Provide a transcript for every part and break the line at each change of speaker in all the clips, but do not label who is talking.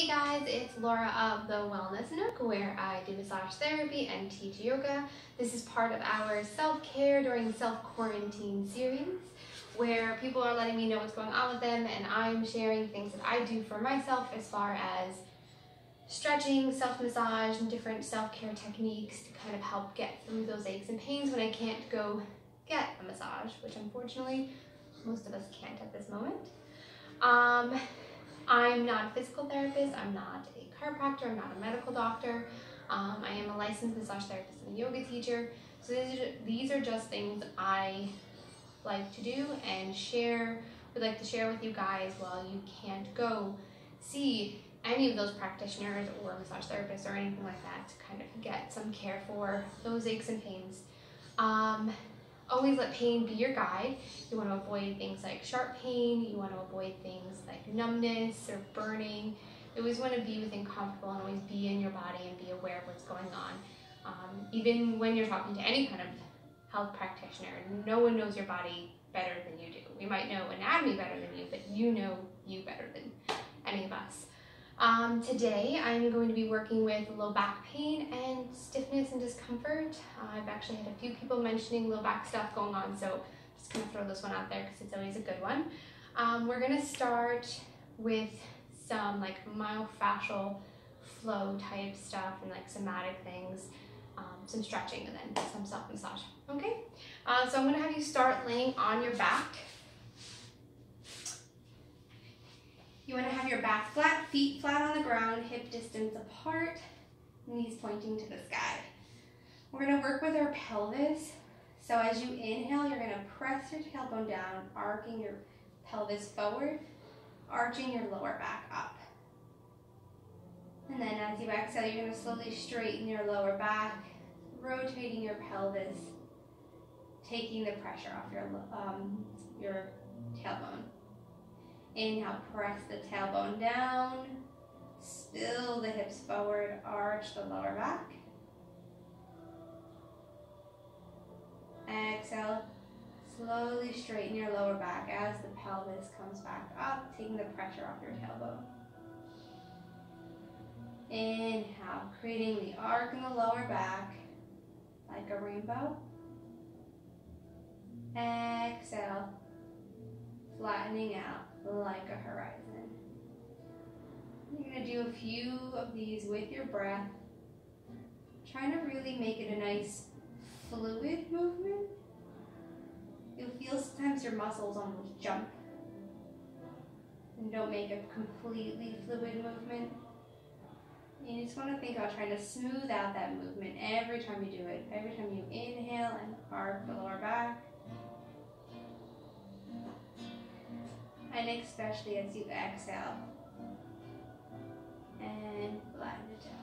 guys, it's Laura of the Wellness Nook, where I do massage therapy and teach yoga. This is part of our self-care during self-quarantine series, where people are letting me know what's going on with them, and I'm sharing things that I do for myself as far as stretching, self-massage, and different self-care techniques to kind of help get through those aches and pains when I can't go get a massage, which unfortunately most of us can't at this moment. I'm not a physical therapist, I'm not a chiropractor, I'm not a medical doctor. I am a licensed massage therapist and a yoga teacher. So these are just things I like to do and would like to share with you guys while you can't go see any of those practitioners or massage therapists or anything like that to kind of get some care for those aches and pains. Always let pain be your guide. You want to avoid things like sharp pain. You want to avoid things like numbness or burning. You always want to be within comfortable and always be in your body and be aware of what's going on. Even when you're talking to any kind of health practitioner, no one knows your body better than you do. We might know anatomy better than you, but you know you better than any of us. Today I'm going to be working with low back pain and stiffness and discomfort. I've actually had a few people mentioning low back stuff going on, so I'm just going to throw this one out there because it's always a good one. We're going to start with some like myofascial flow type stuff and like somatic things, some stretching, and then some self-massage. Okay, so I'm going to have you start laying on your back. You want to have your back flat, feet flat on the ground, hip distance apart, knees pointing to the sky. We're going to work with our pelvis. So as you inhale, you're going to press your tailbone down, arcing your pelvis forward, arching your lower back up. And then as you exhale, you're going to slowly straighten your lower back, rotating your pelvis, taking the pressure off your tailbone. Inhale, press the tailbone down, spill the hips forward, arch the lower back. Exhale, slowly straighten your lower back as the pelvis comes back up, taking the pressure off your tailbone. Inhale, creating the arc in the lower back like a rainbow. Exhale, flattening out like a horizon. You're going to do a few of these with your breath, trying to really make it a nice fluid movement. You'll feel sometimes your muscles almost jump and don't make a completely fluid movement. You just want to think about trying to smooth out that movement every time you do it. Every time you inhale and arc the lower back, and especially as you exhale and flatten it down.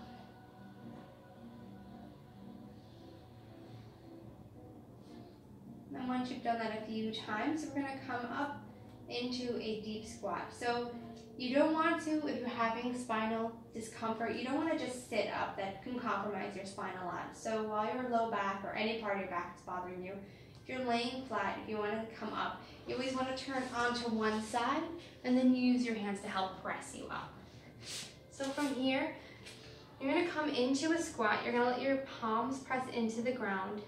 And once you've done that a few times, we're going to come up into a deep squat. So you don't want to, if you're having spinal discomfort, you don't want to just sit up. That can compromise your spine a lot. So while your low back or any part of your back is bothering you, if you're laying flat, if you want to come up, you always want to turn onto one side and then use your hands to help press you up. So from here, you're going to come into a squat. You're going to let your palms press into the ground.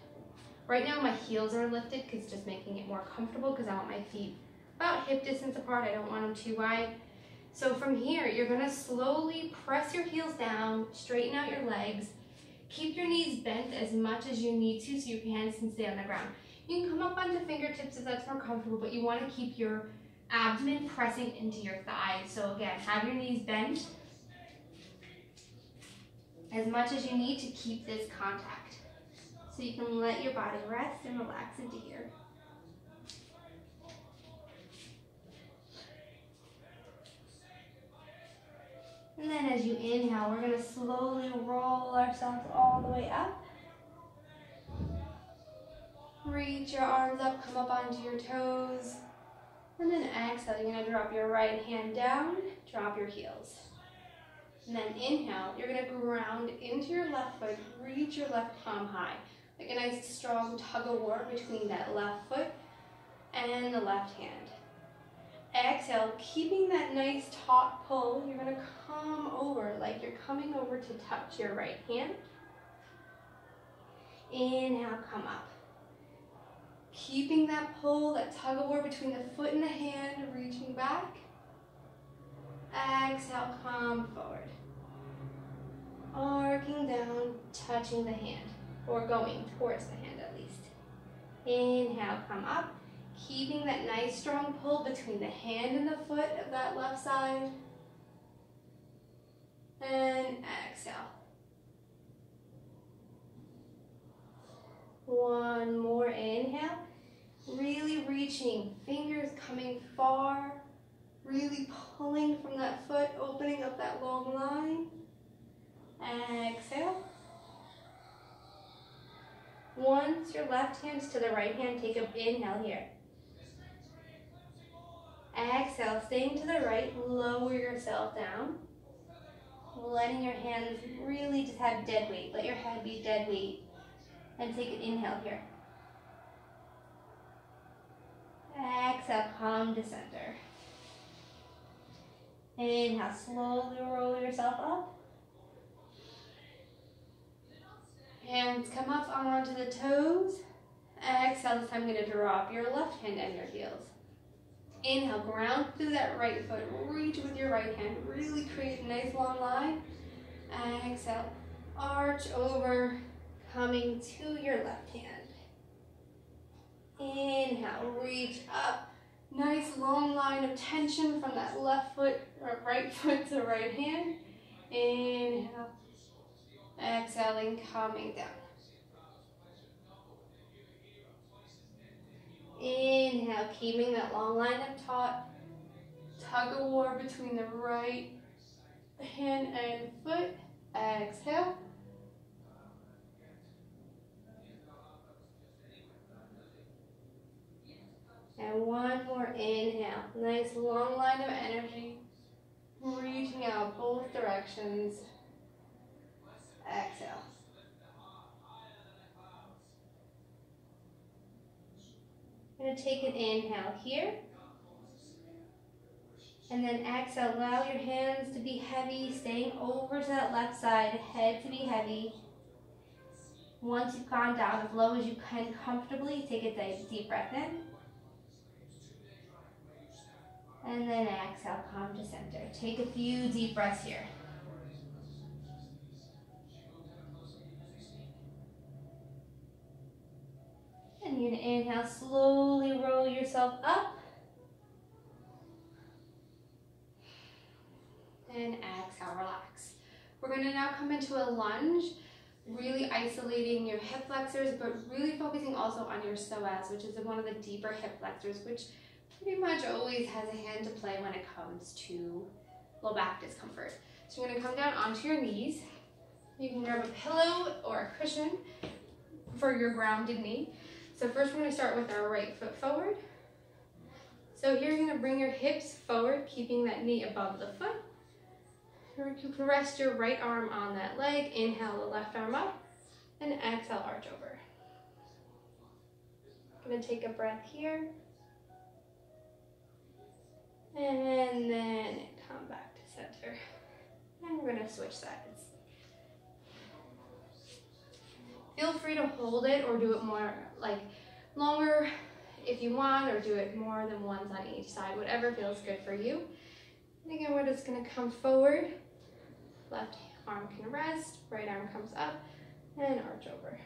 Right now my heels are lifted because it's just making it more comfortable because I want my feet about hip distance apart. I don't want them too wide. So from here, you're going to slowly press your heels down, straighten out your legs. Keep your knees bent as much as you need to so your hands can stay on the ground. You can come up onto fingertips if that's more comfortable, but you want to keep your abdomen pressing into your thighs. So again, have your knees bent as much as you need to keep this contact. So you can let your body rest and relax into here. And then as you inhale, we're going to slowly roll ourselves all the way up. Reach your arms up, come up onto your toes. And then exhale, you're going to drop your right hand down, drop your heels. And then inhale, you're going to ground into your left foot, reach your left palm high. Like a nice strong tug of war between that left foot and the left hand. exhale, keeping that nice taut pull, you're gonna come over like you're coming over to touch your right hand. Inhale, come up. Keeping that pull, that tug of war between the foot and the hand, reaching back. Exhale, come forward. Arcing down, touching the hand, or going towards the hand at least. Inhale, come up. Keeping that nice strong pull between the hand and the foot of that left side. And exhale. One more inhale. Really reaching, fingers coming far. Really pulling from that foot, opening up that long line. Exhale. Once your left hand's to the right hand, take an inhale here. Exhale, staying to the right, lower yourself down. Letting your hands really just have dead weight. Let your head be dead weight. And take an inhale here. Exhale, come to center. Inhale, slowly roll yourself up. Hands come up onto the toes. Exhale, this time I'm going to drop your left hand and your heels. Inhale, ground through that right foot. Reach with your right hand. Really create a nice long line. Exhale, arch over, coming to your left hand. Inhale, reach up. Nice long line of tension from that left foot or right foot to right hand. Inhale. Exhaling, coming down. Inhale, keeping that long line of taut. Tug of war between the right hand and foot. Exhale. And one more inhale. Nice long line of energy. Reaching out both directions. Exhale. I'm going to take an inhale here. And then exhale, allow your hands to be heavy, staying over to that left side, head to be heavy. Once you've gone down as low as you can comfortably, take a deep breath in. And then exhale, come to center. Take a few deep breaths here. And you're going to inhale, slowly roll yourself up. And exhale, relax. We're going to now come into a lunge, really isolating your hip flexors, but really focusing also on your psoas, which is one of the deeper hip flexors, which pretty much always has a hand to play when it comes to low back discomfort. So you're going to come down onto your knees. You can grab a pillow or a cushion for your grounded knee. So first we're going to start with our right foot forward. So here you're going to bring your hips forward, keeping that knee above the foot. You can rest your right arm on that leg. Inhale the left arm up, and exhale, arch over. I'm going to take a breath here. And then come back to center. And we're going to switch sides. Feel free to hold it or do it more like longer if you want, or do it more than once on each side, whatever feels good for you. And again, we're just going to come forward. Left arm can rest, right arm comes up, and arch over.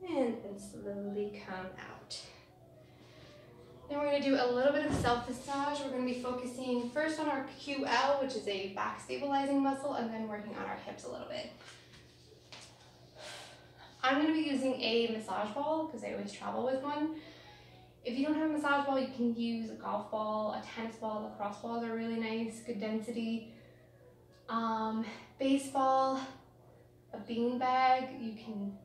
And then slowly come out. Then we're going to do a little bit of self-massage. We're going to be focusing first on our QL, which is a back stabilizing muscle, and then working on our hips a little bit. I'm going to be using a massage ball because I always travel with one. If you don't have a massage ball, you can use a golf ball, a tennis ball. Lacrosse balls are really nice, good density. Baseball, a bean bag. You can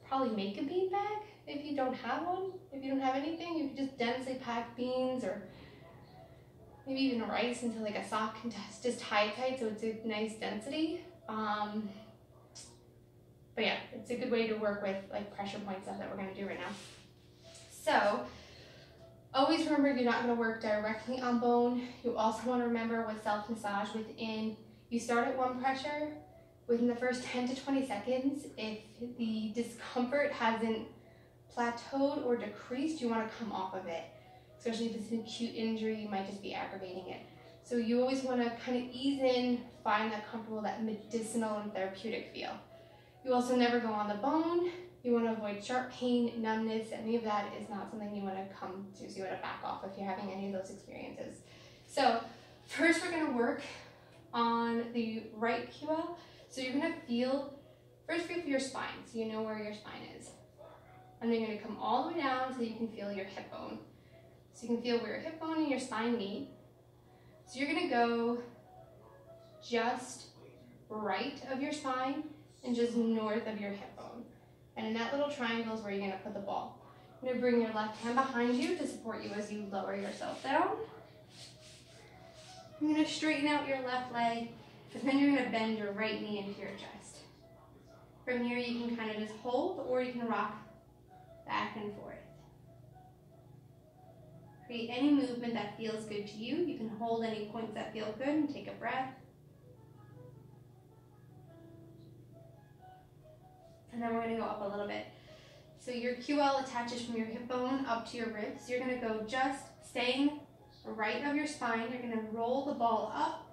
probably make a bean bag if you don't have one. If you don't have anything, you can just densely pack beans or maybe even rice into like a sock and just tie it tight so it's a nice density. But yeah, it's a good way to work with like pressure point stuff that we're gonna do right now. So always remember you're not gonna work directly on bone. You also wanna remember with self-massage within, you start at one pressure, within the first 10 to 20 seconds, if the discomfort hasn't plateaued or decreased, you wanna come off of it. Especially if it's an acute injury, you might just be aggravating it. So you always wanna kind of ease in, find that comfortable, that medicinal and therapeutic feel. You also never go on the bone. You want to avoid sharp pain, numbness. Any of that is not something you want to come to, so you want to back off if you're having any of those experiences. So first we're going to work on the right QL. So you're going to first feel for your spine, so you know where your spine is. And then you're going to come all the way down so you can feel your hip bone. So you can feel where your hip bone and your spine meet. So you're going to go just right of your spine and just north of your hip bone. And in that little triangle is where you're gonna put the ball. You're gonna bring your left hand behind you to support you as you lower yourself down. You're gonna straighten out your left leg, and then you're gonna bend your right knee into your chest. From here you can kind of just hold, or you can rock back and forth. Create any movement that feels good to you. You can hold any points that feel good and take a breath. And then we're going to go up a little bit. So your QL attaches from your hip bone up to your ribs. You're going to go just staying right of your spine. You're going to roll the ball up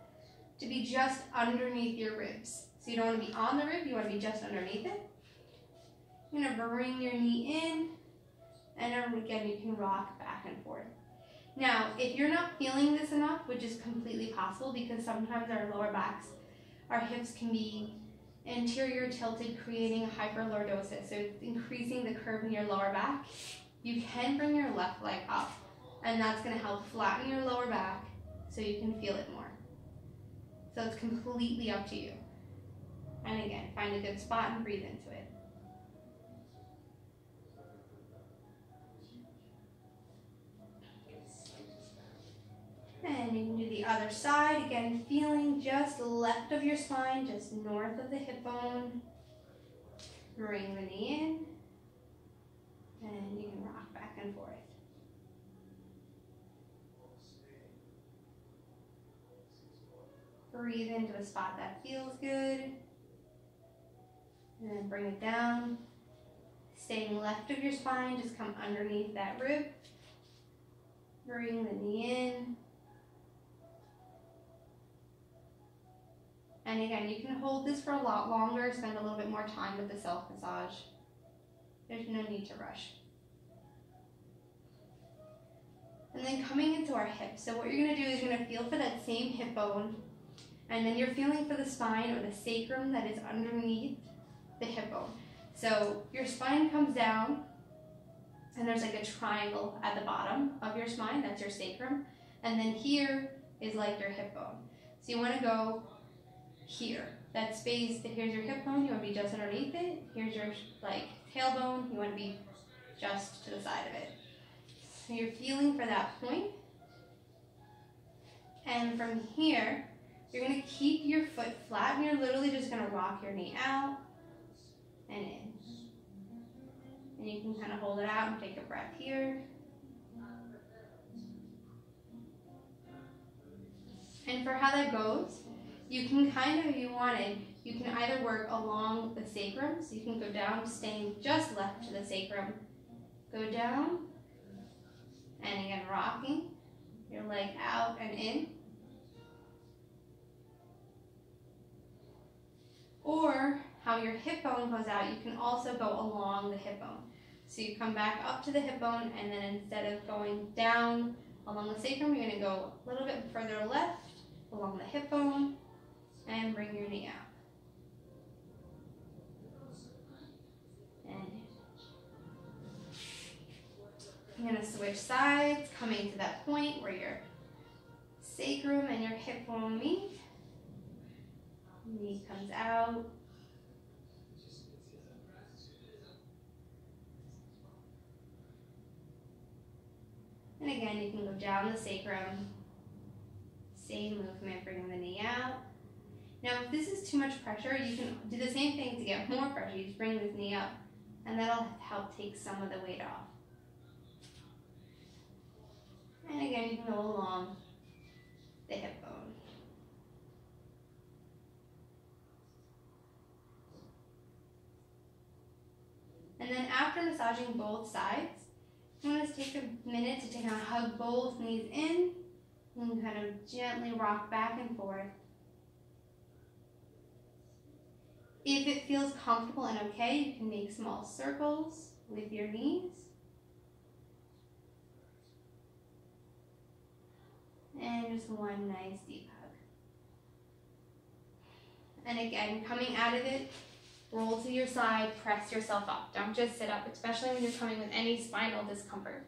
to be just underneath your ribs. So you don't want to be on the rib, you want to be just underneath it. You're going to bring your knee in, and again you can rock back and forth. Now, if you're not feeling this enough, which is completely possible because sometimes our lower backs, our hips can be anterior tilted, creating hyperlordosis, so increasing the curve in your lower back, you can bring your left leg up, and that's going to help flatten your lower back so you can feel it more. So it's completely up to you. And again, find a good spot and breathe into it. And you can do the other side, again, feeling just left of your spine, just north of the hip bone. Bring the knee in, and you can rock back and forth. Breathe into a spot that feels good, and then bring it down. Staying left of your spine, just come underneath that rib. Bring the knee in. And again, you can hold this for a lot longer, spend a little bit more time with the self-massage. There's no need to rush. And then coming into our hips. So what you're gonna do is you're gonna feel for that same hip bone, and then you're feeling for the spine or the sacrum that is underneath the hip bone. So your spine comes down, and there's like a triangle at the bottom of your spine, that's your sacrum. And then here is like your hip bone. So you wanna go here, that space, here's your hip bone, you want to be just underneath it. Here's your like tailbone, you want to be just to the side of it. So you're feeling for that point. And from here, you're going to keep your foot flat, and you're literally just going to rock your knee out and in. And you can kind of hold it out and take a breath here. And for how that goes, you can kind of, if you wanted, you can either work along the sacrum, so you can go down, staying just left to the sacrum. Go down, and again, rocking your leg out and in. Or how your hip bone goes out, you can also go along the hip bone. So you come back up to the hip bone, and then instead of going down along the sacrum, you're going to go a little bit further left along the hip bone, and bring your knee out. And you're going to switch sides, coming to that point where your sacrum and your hip bone meet. Knee comes out. And again, you can go down the sacrum. Same movement, bring the knee out. Now, if this is too much pressure, you can do the same thing to get more pressure. You just bring this knee up, and that'll help take some of the weight off. And again, you can go along the hip bone. And then after massaging both sides, I'm going to take a minute to kind of hug both knees in and kind of gently rock back and forth. If it feels comfortable and okay, you can make small circles with your knees. And just one nice deep hug. And again, coming out of it, roll to your side, press yourself up. Don't just sit up, especially when you're coming with any spinal discomfort.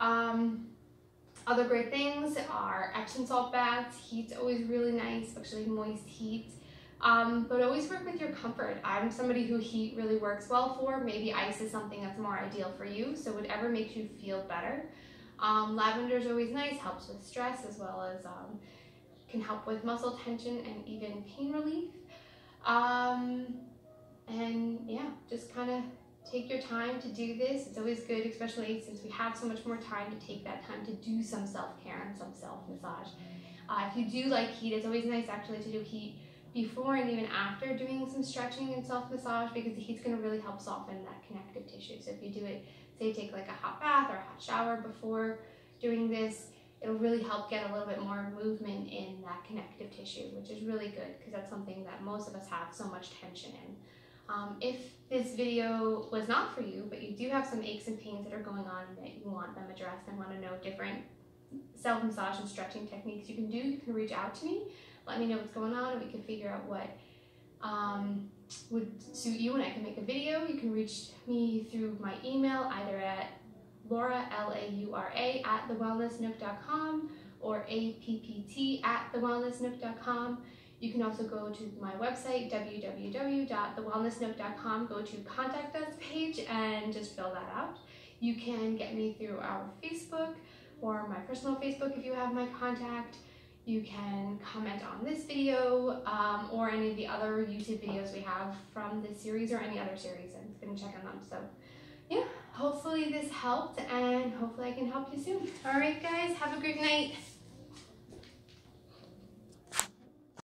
Other great things are Epsom salt baths. Heat's always really nice, especially moist heat. But always work with your comfort. I'm somebody who heat really works well for. Maybe ice is something that's more ideal for you, so whatever makes you feel better. Lavender is always nice, helps with stress as well as can help with muscle tension and even pain relief. And yeah, just kind of take your time to do this. It's always good, especially since we have so much more time, to take that time to do some self-care and some self-massage. If you do like heat, it's always nice actually to do heat before and even after doing some stretching and self-massage, because the heat's going to really help soften that connective tissue. So if you do it, say take like a hot bath or a hot shower before doing this, it'll really help get a little bit more movement in that connective tissue, which is really good because that's something that most of us have so much tension in. If this video was not for you, but you do have some aches and pains that are going on that you want them addressed and want to know different self-massage and stretching techniques you can do, you can reach out to me. Let me know what's going on and we can figure out what would suit you and I can make a video. You can reach me through my email either at Laura, L-A-U-R-A, @thewellnessnook.com or appt@thewellnessnook.com. You can also go to my website, www.thewellnessnook.com, go to Contact Us page and just fill that out. You can get me through our Facebook or my personal Facebook if you have my contact. You can comment on this video or any of the other YouTube videos we have from this series or any other series. I've been checking them. So yeah, hopefully this helped and hopefully I can help you soon. All right, guys, have a great night.